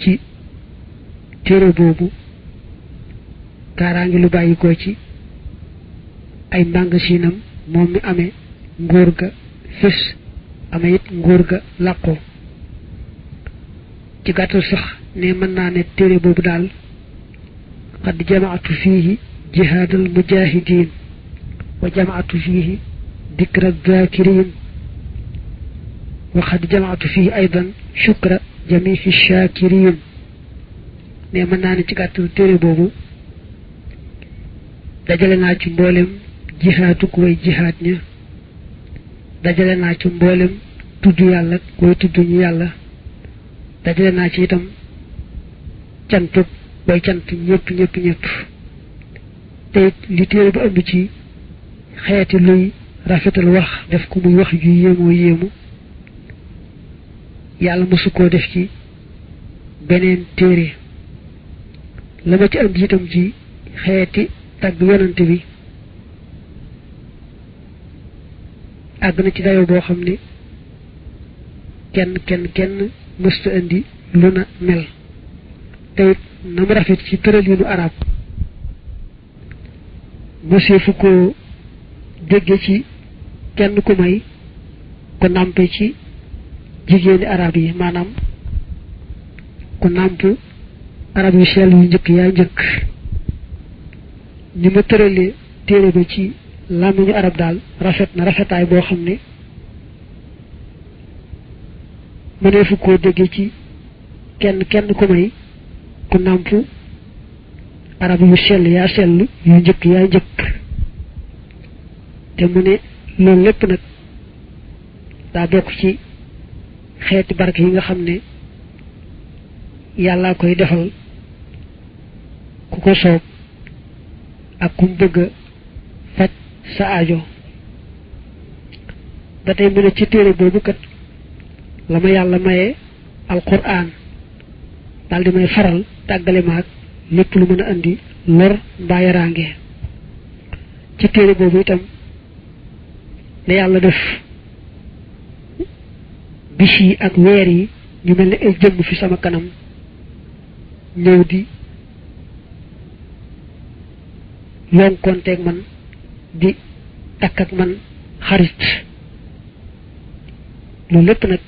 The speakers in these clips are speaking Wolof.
ci téere boobu kaaraange lu bàyyi ko ci ay mbàngasinam moom mi amee nguur ga fés amee it nguur ga làqoo ci gàttal sax ne mën naa ne téere boobu daal qad jamaatu fiihi jihaadal mujaahidiin wa jamaatu fiihi dikra zaakiriin wa qad jamaatu fiihi aydan shukra jamiihi shaakiriin ne mën naa ne ci gàttal téere boobu dajale naa ci mboolem jihaadu ku way jihaad ña dajale naa ci mboolem tudd yàlla ku way tudd ñu yàlla dajale naa ci itam cantug way cant ñëpp te it li téere bi ëmb ci xeeti luy rafetal wax def ko muy wax ju yéemu yàlla mosu koo def ci beneen téere la ma ci ëmb itam ci xeeti tagg yonante bi àgg na ci dayo boo xam ne kenn mësta indi lu na mel te it na mu rafet ci tëralinu arab mësee fu ko dégge ci kenn ku may ku nàmpe ci jigéeni arab yi maanaam ku nàmp arab yu sell yu njëkk yaa njëkk ni ma tëralee téere ba ci làmmiñu arab daal rafet na rafetaay boo xam ne mënee fu koo déggee ci kenn ku may ku nàmp arab yu sell yaa sell yu njëkk yaa njëkk te mu ne loolu lépp nag daa bokk ci xeeti barke yi nga xam ne yàllaa koy defal ku ko soob ak kum bëgg a faj sa aajo ba tey mu ne ci téere boobu kat la ma yàlla maye alquran daal di may faral tàggale maag lépp lu mën a andi lor mbaa yaraange ci téere boobu itam la yàlla def bis yi ak weer yi ñu mel ne ay jëmm fi sama kanam ñëw di lonkonteeg man di takk ak man xarit loolu lépp nag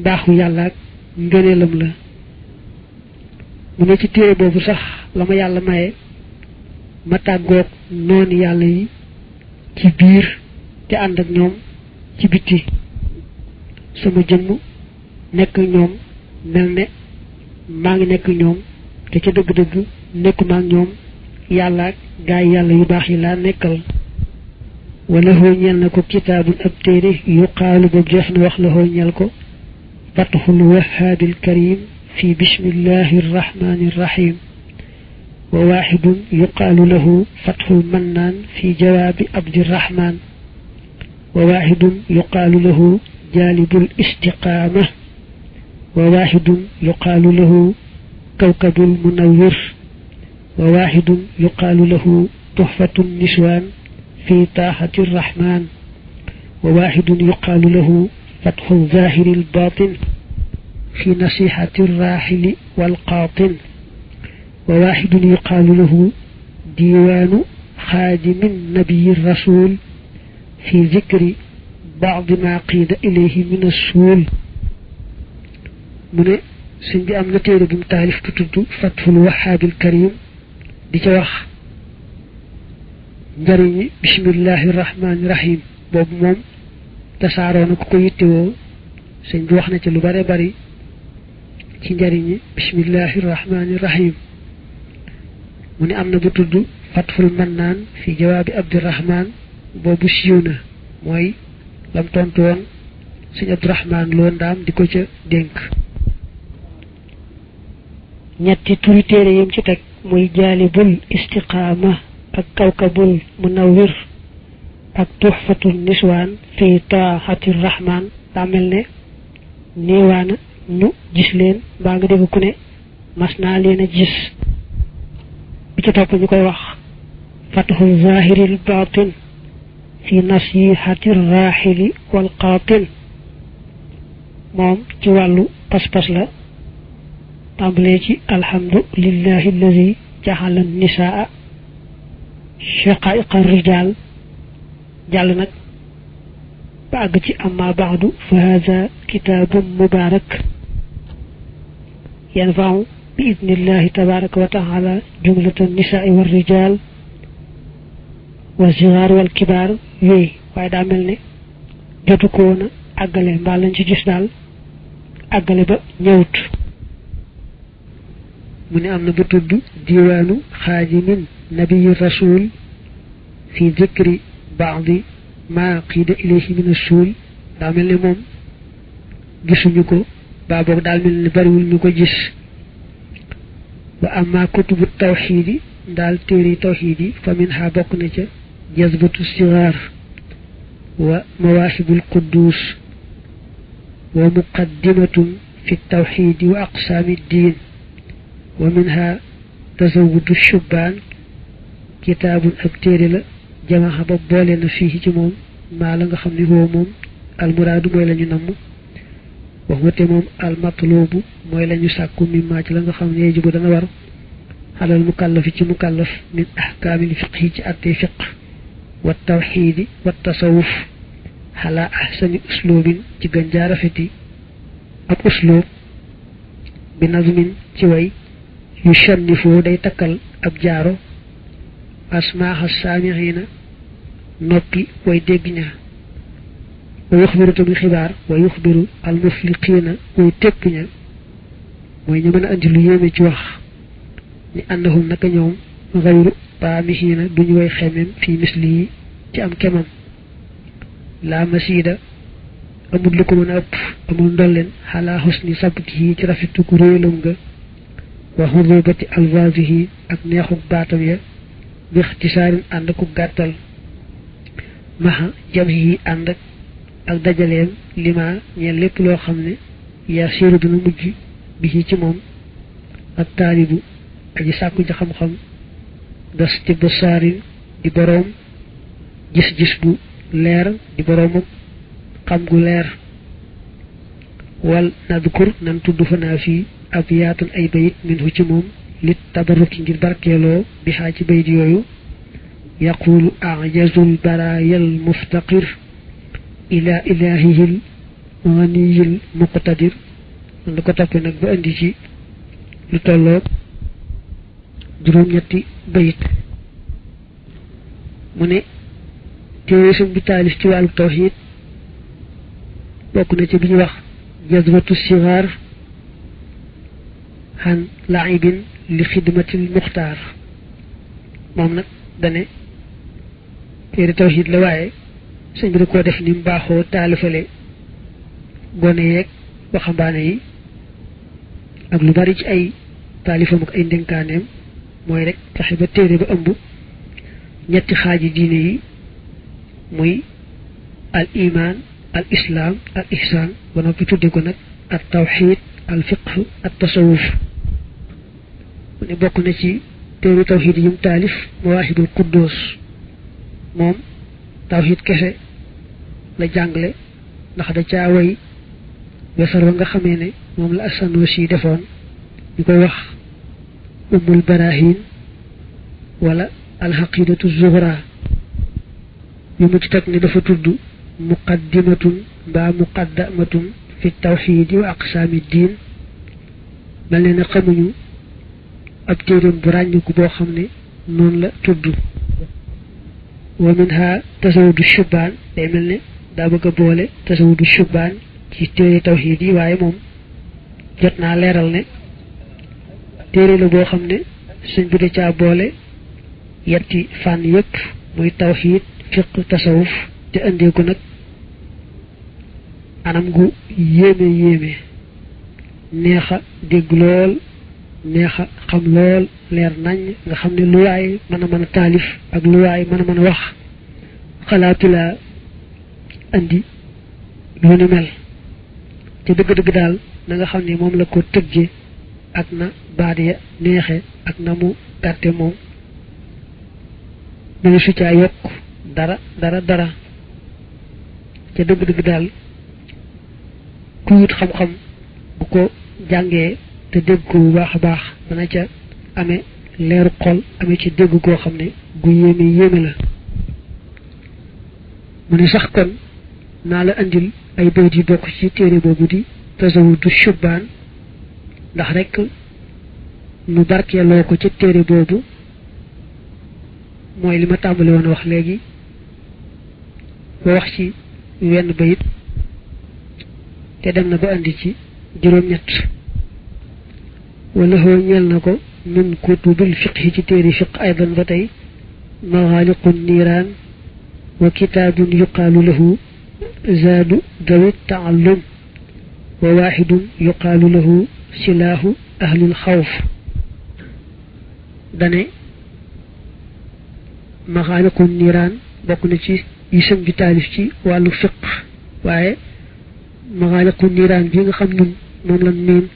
mbaaxu yàlla ak ngëneelam la mu ne ci téere boobu sax la ma yàlla maye ma tàggoog noonu yàlla yi ci biir te ànd ak ñoom ci bitti sama jëmm nekk ñoom mel ne maa ngi nekk ñoom te ca dëgg-dëgg nekkuma ak ñoom yàlla ak gaay yàlla yu baax yi laa nekkal wala hoo ñeel na ko kitaabun ab téere yuqaalu ba jox na wax la hoo ñeel ko fatxul wahaabil karim fi bismillahi rrahmani rrahim wa waaxidun yuqaalu lahu fatxul mannaan fi jawaabi abdirrahman wa waaxidun yuqaalu lahu jaalibul istiqaama wa waaxidun yuqaalu lahu kawkabul munawwir wa waaxidun yuqaalu lahu tuxfatu niswaan fi taaxati rrahman wa waaxidun yuqaalu lahu fatxu zaahiri albaatin fi nasihati rraaxili walqaatin wa waaxidun yuqaalu lahu diiwaanu xaadimi nabiyi rasul fi zikri baadi ma qiida ilayhi min assuul mu ne sëñ bi am na téere bu mu taalif tu tudd fatxul wahaabil karim di ca wax njariñi bismillahi rahmaani rahim boobu moom tasaaroo na ku ko yittewoo sëñ bi wax na ci lu bare bari ci njariñi bismillahi rahmaani rahim mu ne am na bu tudd fatxul mannaan fi jawaabi abdirahman boobu siiw na mooy lam tontu woon sëñ abdirahman loo ndaam di ko ca dénk ñetti turi téere yim ci teg muy jaalibul istiqaama ak kawkabul munawwir ak tuxfatul niswaan fi taaxati rahman daa mel ne néewaana ñu gis leen mbaa nga dégg ku ne mas naa leen a gis bi ci topp ñu koy wax fatxu zahiril baatin fi nasihati raaxili wal qaatin moom ci wàllu pas-pas la tàmbalee ci alhamdulillahi alladi jaxala nisaa shaqaiqa rijal jàll nag ba àgg ci amma baadu fa hada kitaabun mubaarak yanfau bi idnillahi tabaraka wa taala jumlata nisaai wa rijal wa sigaar wal kibaar yooyu waaye daa mel ne jotu ko woon a àggale mbaa lañ ci gis daal àggale ba ñëwut mu ne am na ba tudd diwaanu xaajimin nabiyi rasul fi dikri baadi ma qiida ilayhi min as-suul daa mel ne moom gisuñu ko baa boog daal mel ne bariwul ñu ko gis wa amma kutubu tawxiidi daal téere tawxiid yi fa min ha bokk na ca jazbatu sigaar wa mawaahibul quddus wa muqaddimatun fi tawxiidi wa aqsaami diin wa minha tazawudu shubbaan kitaabun ab téere la jamaxa ba boole na fii ci moom maa la nga xam ne woo moom almuraadu mooy la ñu namm wax nga te moom almatloobu mooy la ñu sàkku mi maa ci la nga xam ne yajibu dana war xalal mukallafi ci mukallaf min ahkaamil fiqhi ci attee fiq wa tawxiidi wa tasawuf xalaa ahsani usluubin ci gën jaa rafeti ab usluub bi nazmin ci way yu shannifoo day takkal ab jaaro asmaaxa saamixiina noppi way dégg ña wa yuxbiru tamit xibaar wa yuxbiru almufliqiina way tépp ña mooy ñu mën a andi lu yéeme ci wax ni annahum naka ñoom xayru taamixiina duñu way xemem fii misli yi ci am kemam laa masiida amul lu ko mën a ëpp amul ndolleen xalaa xusni sabtihi ci rafetu ku réelam nga wa xudubati alvaasihi ak neexuk baatam ya bi ixtisaarin ànd ku gàttal maxa jam yi ànd ak dajaleem lima ñeen lépp loo xam ne yaa séeru dina mujj bi ci moom ak taalibu aji sàkku ci xam-xam das ci basaarin di boroom gis-gis bu leer di boroom ak xam gu leer wal nadkur nan tudd fanaa fii ab yaatun ay bayit minhu ci moom lit tabarruki ngir barkeeloo bi xaa ci bayit yooyu yaqulu ajazul barayal muftaqir ila ilahihil ganiyil muqtadir man la ko toppee nag ba indi ci lu tolloog juróom-ñetti bayit mu ne téere sum bi taalif ci wàllu tawxiid bokk na ci bi ñu wax jazbatu sigaar xan laibin li xidmatil muxtaar moom nag dane téere tawxiid la waaye sëñ bi da koo def ni mu baaxoo taalifale gone yeeg waxambaane yi ak lu bari ci ay taalifam ak ay ndénkaaneem mooy rek fexe ba téere ba ëmb ñetti xaaji diine yi muy al iman al islaam al ihsaan ba noppi tudde ko nag al tawxiid al fiqh al tasawuf mu ne bokk na ci téere tawxiid yi mu taalif mawaahibul quddus moom tawxiid kese la jàngale ndax da caa way wesar wa nga xamee ne moom la As-Sanusi defoon ñu koy wax ummul barahin wala alxaqidatu zuhra yu mu ci teg ne dafa tudd muqaddimatun mbaa muqaddamatun fi tawxiidi wa aqsaami diin mel ne na xamuñu ab téeréem bu ràññiku boo xam ne noonu la tudd wa minha tasawudu shubbaan day mel ne daa bëgg a boole tasawudu shubbaan ci téere tawxiid yi waaye moom jot naa leeral ne téere la boo xam ne sëñ bi da caa boole yetti fànn yépp muy tawxiid fiq tasawuf te indee ko nag anam gu yéeme neexa dégg lool neexa xam lool leer nañ nga xam ne lu waay mën a taalif ak lu waay mën a wax xalaatu laa andi lu ni mel te dëgg-dëgg daal na nga xam ne moom la ko tëgge ak na baat ya neexe ak na mu gàtte moom munu su caa yokk dara te dëgg-dëgg daal ku wut xam-xam bu ko jàngee te dégg ko bu baax a baax dana ca amee leeru xol amee ci dégg goo xam ne gu yéeme la mu ne sax kon naa la andil ay bayt yu bokk ci téere boobu di tasawudu shubbaan ndax rek nu barkeeloo ko ca téere boobu mooy li ma tàmbali woon wax léegi ba wax ci wenn bayit te dem na ba andi ci juróom-ñett wala hoo ñeel na ko min kutubil fiqhi ci téere fiq aydan ba tey maxaaliqu niiraan wa kitaabun yuqaalu lahu zaadu dawi taallum wa waaxidun yuqaalu lahu silaahu ahlil xawf dane maxaaliqu niiraan bokk na ci yi sëñ bi taalif ci wàllu fiq waaye maxaaliqu niiraan bi nga xam nun moom lan miin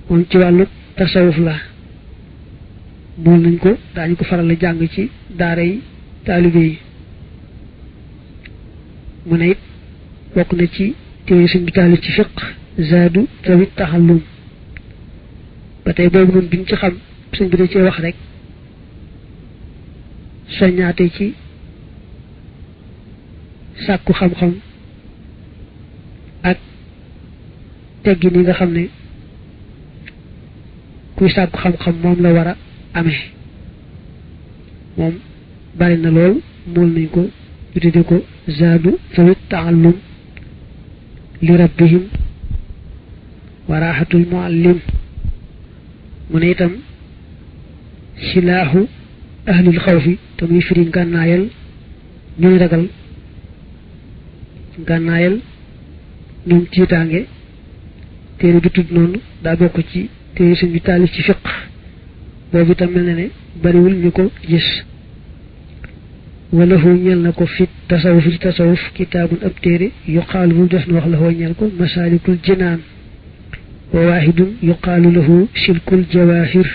moom ci wàllu tasawuf la mool nañ ko daañu ko faral a jàng ci daara yi taalibe yi mu ne it bokk na ci téere sëñ bi taalif ci fiq zaadu tawit taxallum ba tey boobu noonu biñ ci xam sëñ bi da cee wax rek soññaate ci sàkku xam-xam ak teggi ni nga xam ne kuy sàkku xam-xam moom la war a amee moom bari na lool mool nañ ko ñu tudde ko zaadu zawit taallum li rabbihim wa raaxatul muallim mu ne itam silaahu ahlul xawfi te muy firi ngànnaayal ñuy ragal ngànnaayal ñoom tiitaange téere bi tudd noonu daa bokk ci téere sëñ bi taalif ci fiq boobu itam mel na ne bariwul ñu ko gis wala hoo ñel na ko fit tasawuf ci tasawuf kitaabun ab téere yuqaalu bu def na wax la hoo ñel ko masaalikul jinaan wa waahidun yuqaalu lahu silkul jawaahir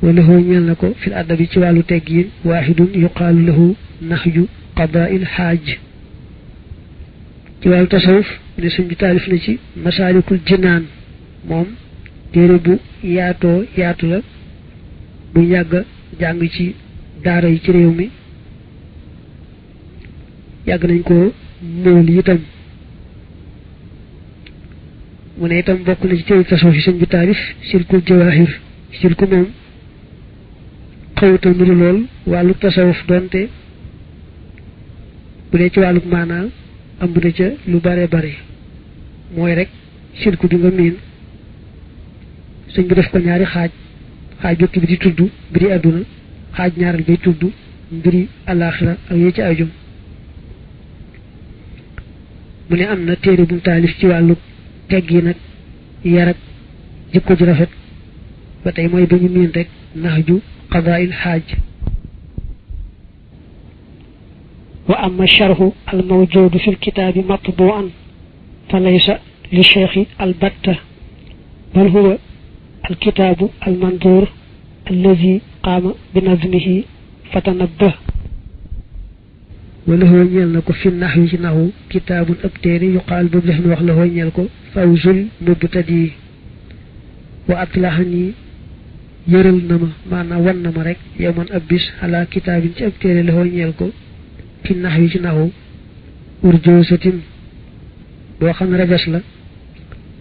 wala hoo ñel na ko fil adabi ci wàllu teggiin waahidun yuqaalu lahu naxju qadaa'il xaaj ci wàllu tasawuf ne sëñ bi taalif na ci masaalikul jinaan moom téere bu yaatoo yaatu la bu yàgg jàng ci daara yi ci réew mi yàgg nañ ko mool itam mu ne itam bokk na ci téere tasawuf yi sëñ bi taalif silkul jawaahir silku moom xawuta nuru lool wàllu tasawuf doonte bu dee ci wàllu maanaa am na ca lu bare bare mooy rek silku bi nga miin sëñ bi def ko ñaari xaaj jokk bi di tudd mbiri àdduna xaaj ñaaral bay tudd mbiri alaaxira ak yee ci ajum mu ne am na téere bu mu taalif ci wàllu teggi nag yar ak jikko ju rafet ba tey mooy ba ñu miin rek naxju qadaa'il xaaj wa amma sharhu al mawjudu fi lkitaabi matbu'an fa laysa li cheikhi albatta bal huwa الكتاب المنظور الذي قام بنظمه فتنبه وله ñeel na ko fi naxwi ci naxu kitaabun ab téere yuqaal boobu def na wax la hoo ñeel ko fawzul mubtadi wa atlaxani yëral na ma maanaam wan na ma rek yow man ab bis ala kitaabin ci ab téere la hoo ñeel ko fi naxwi ci naxu urjoosatin boo xam ne rajas la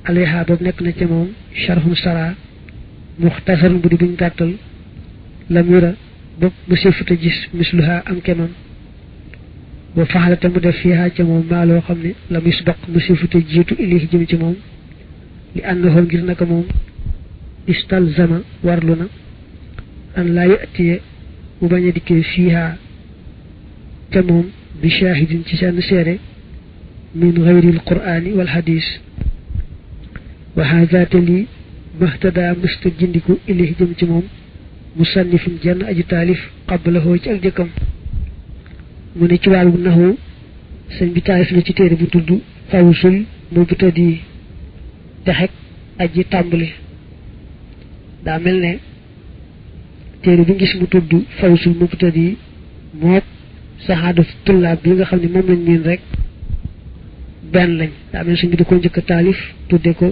alayha boobu nekk na ca moom sharhun sara muxtasar bu di buñ gàttal lam yura bopp bu sifuta gis misluha am kemam ba faxalate mu def fiiha ca moom maa loo xam ne la misbaq mu sifuta jiitu ilii jëm ci moom li àndoxoo ngir naka moom istalzama warlu na an laa yatiye mu bañ a dikkee fiiha ca moom bi shahidin ci seen seere min gayril qur'ani wal hadis wa hazaate lii mahtada mësta jindiku ilih jëm ci moom musannifun jenn aji taalif qablahu ci ak jëkkam mu ne ci wàllu naxu sëñ bi taalif na ci téere bu tudd fawsul mubtadi texek aji tàmbali daa mel ne téere bi ngis mu tudd fawsul mubtadi mook saxaadatu tullaab bi nga xam ne moom lañ miin rek benn lañ daa mel sëñ bi da ko njëkk a taalif tudde ko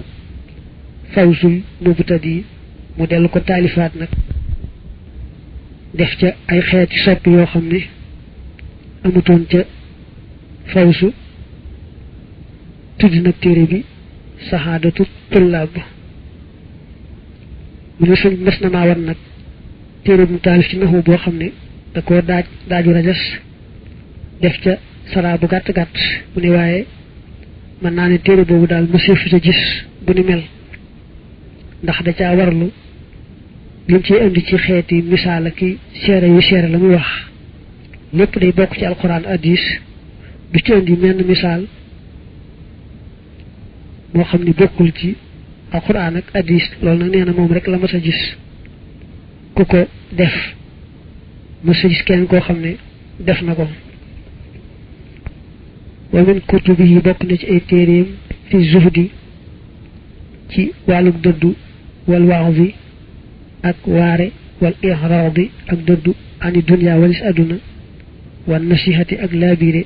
fawsul mubtadi mu dellu ko taalifaat nag def ca ay xeeti sopp yoo xam ne amutoon ca fawsu tudd nag téere bi saxaadatu tullaab mu ne sëñ mes na maa wan nag téere bu mu taalif ci naxu boo xam ne da koo daaju rajas def ca saraa bu gàtt gàtt mu ne waaye mën naa ne téere boobu daal monsieur fi sa gis bu ni mel ndax da caa warlu lim ciy indi ci xeeti misaal ki seere yu seere la muy wax lépp day bokk ci alquran hadis du ci indi menn misaal moo xam ni bokkul ci alquran ak hadis loolu nag nee na moom rek la mas a gis ku ko def mas a gis kenn koo xam ne def na ko wa min kutubi yi bokk na ci ay téeréem fi zuhdi ci wàlluk dëddu wal wa'zi ak waare wal i'raadi ak dëddu ani dunya walis aduna wa nasihati ak laabire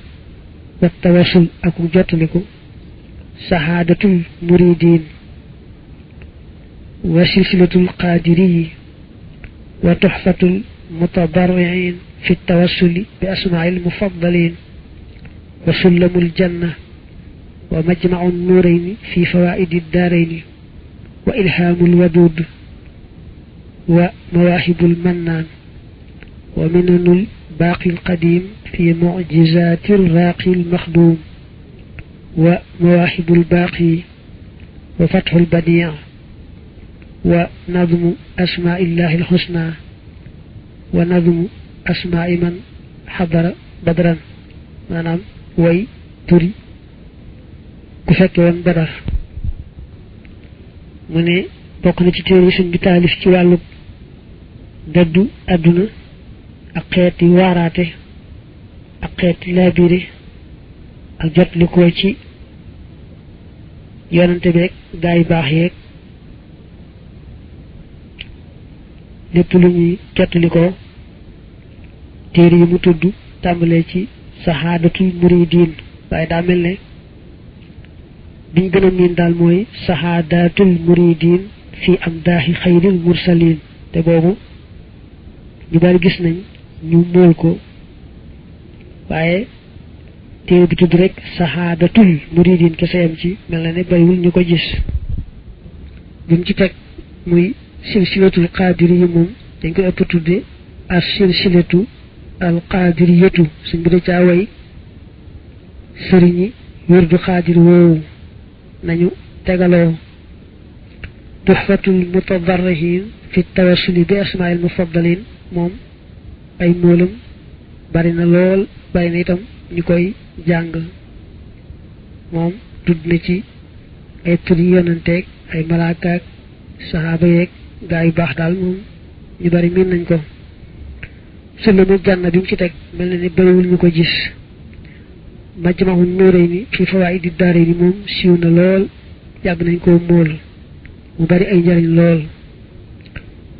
wa tawassul ak jottaliku sahaadatul muridin wa silsilatul qaadiriyi wa tuhfatul mutadarriin fi tawassuli bi asmaa'il mufaddalin wa sullamul janna wa majma'un nuurayni fi fawaa'idi daarayni wa ilhaamul waduud wa mawaahibul mannaan wa minanul baaqil qadiim fi mu'jizaatir raaqil maxduum wa mawaahibul baaqi wa fathul badii' wa nadmu asmaa'illaahil husnaa wa nadmu asmaa'i man xadara badran maanaam way turi ku fekke woon badar mu ne bokk na ci téere suñ bi taalif ci wàllu dëddu àdduna ak xeeti waaraate ak xeeti laabire ak jot li ko ci yonante beeg gaa yu baax yeeg lépp lu ñuy jot li ko téere yi mu tudd tàmbalee ci sahaadatul muridin waaye daa mel ne biñ gën a miin daal mooy sahaadatul muridin fi am daaxi xayril mursalin te boobu ñu bari gis nañ ñu mool ko waaye téere bi tudd rek sahaadatul muridin kese yam ci mel na ne bariwul ñu ko gis bimu ci teg muy silsilatul qaadiri yi moom dañ koy ëpp tudde as silsilatu al qaadiriyatu suñ bi da caa way sëriñi wirdu xaadir woowu nañu tegaloo tuhfatul mutadarrihin fi tawassuli bi asmaa'il mufaddalin moom ay moolam bari na lool bari na itam ñu koy jàng moom tudd na ci ay turi yonanteeg ay malaakaak saxaaba yeeg gaa yu baax daal moom ñu bari miin nañ ko sullamul janna bi mu ci teg mel na ni bariwul ñu ko gis majma'un nuurayni fi fawaa'idi daarayni moom siiw na lool yàgg nañ koo mool mu bari ay njariñ lool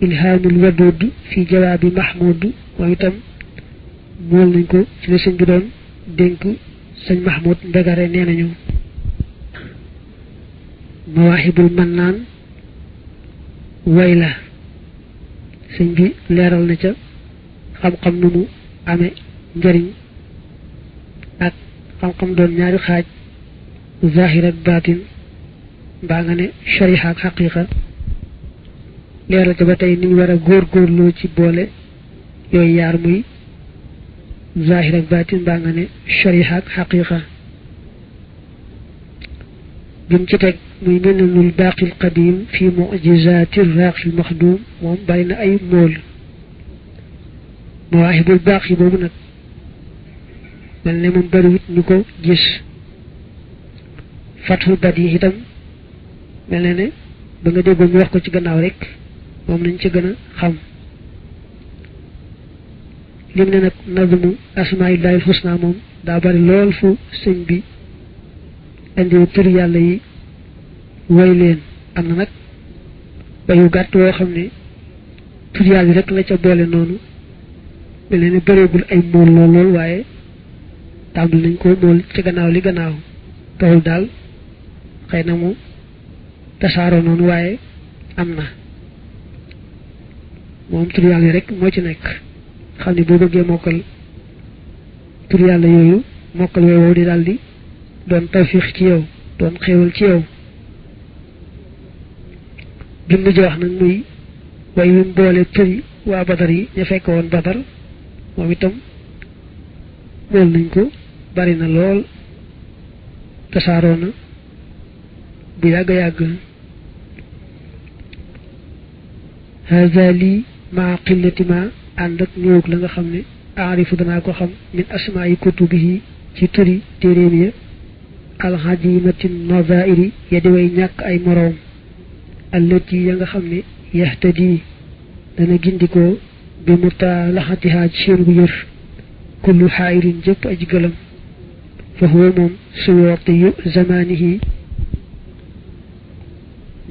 ilhaamul waduud fi jawaabi mahmud moom itam mool nañ ko ci la sëñ bi doon dénk sëñ mahmud mbegare nee nañu mawaahibul mannaan way la sëñ bi leeral na ca xam-xam nu mu amee njariñ ak xam-xam doon ñaari xaaj zahir ak baatin mbaa nga ne shariha ak xaqiqa leeral ca ba tey ni ñu war a góorgóorloo ci boole yooyu yaar muy zahir ak baatin mbaa nga ne shariha ak xaqiqa bim ci teg muy minanul baaqil qadim fi mu'jizatir raaqil maxdum moom bari na ay mool mawaahibul baaqi boobu nag mel ne moom bariwut ñu ko gis fathul badi itam mel ne ba nga déggoon ñu wax ko ci gannaaw rek moom nañ ci gën a xam lim ne nag nazmu asmaa'illaahil husnaa moom daa bari lool fu sëñ bi indi tur yàlla yi woy leen am na nag bayu gàtt woo xam ne tur yàlla yi rek la ca boole noonu mel ne bëreegul ay mool lool lool waaye tàmbali nañ ko mool ci gannaaw li gannaaw taxul daal xëy na mu tasaaroo noonu waaye am na moom tur yàlla rek moo ci nekk xam ne boo bëggee mokkal tur yàlla yooyu mokkal woowu di daldi doon tawfiix ci yow doon xéewal ci yow bi mu jox nag muy way wi mu boole turi waa Badar yi ña fekk woon Badar moom itam mel nañ ko bari na lool tasaaroo na bu yàgg yàgg haza lii maa qillati ma ànd ak néewug la nga xam ne aarifu danaa ko xam min asmaa'i kutubihi ci turi téeréem ya alxajimati nazairi ya di way ñàkk ay moroom allati ya nga xam ne yahtadi dana gindikoo bi mutalaxatiha ci seen gu yër kullu xaayirin jëpp aji gëlam fa huwa moom suyootiyu zamanihi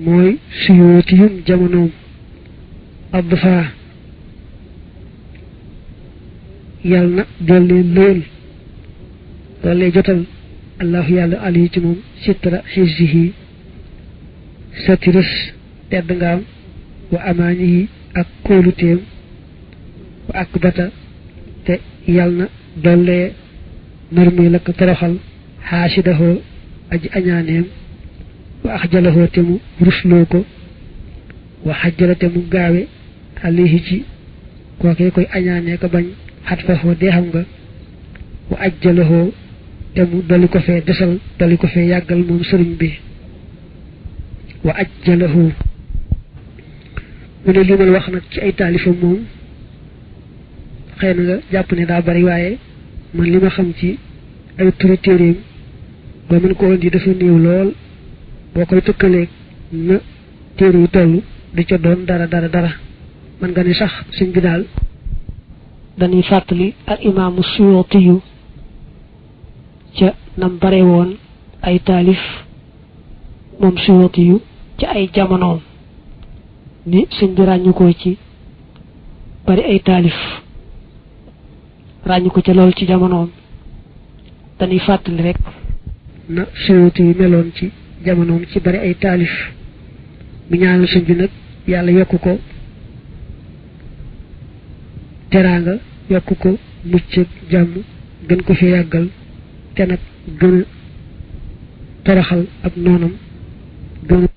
mooy suyootiyum jamonoom adfa yàlla na dolli lool dolli jotal allahu yàlla ali ci moom sitra xizzihi satiris tedd ngaam wa amaanihi ak kóoluteem wa akbata te yàlla na dollee narmuy la ko toroxal xaasidahoo aji añaaneem wa axjalahoo te mu rusloo ko wa xajjala te mu gaawe alihi ci kookee koy añaanee ko bañ xat fahoo dee xam nga wa ajjalahoo te mu dolli ko fee desal dolli ko fee yàggal moom sëriñ bi wa ajjalahu mu ne li ma wax nag ci ay taalifam moom xëy na nga jàpp ne daa bari waaye man li ma xam ci ay turi téeréem ba mën ko indi dafa néew lool boo koy tëkkaleeg na téere yu toll di ca doon dara man nga ni sax suñ bi daal dañuy fàttali al imaamu Suyuutiyu ca nam bare woon ay taalif moom Suyuutiyu ci ay jamonoom ni suñ bi ràññu ko ci bari ay taalif ràññu ko ca lool ci jamonoom dañuy fàttali rek na Suyuutiyu meloon ci jamonoom ci bari ay taalif mu ñaanal suñ bi nag yàlla yokk ko teraanga yokk ko mucc jàmm gën ko fi yàggal te nag gën a toroxal ab noonam gën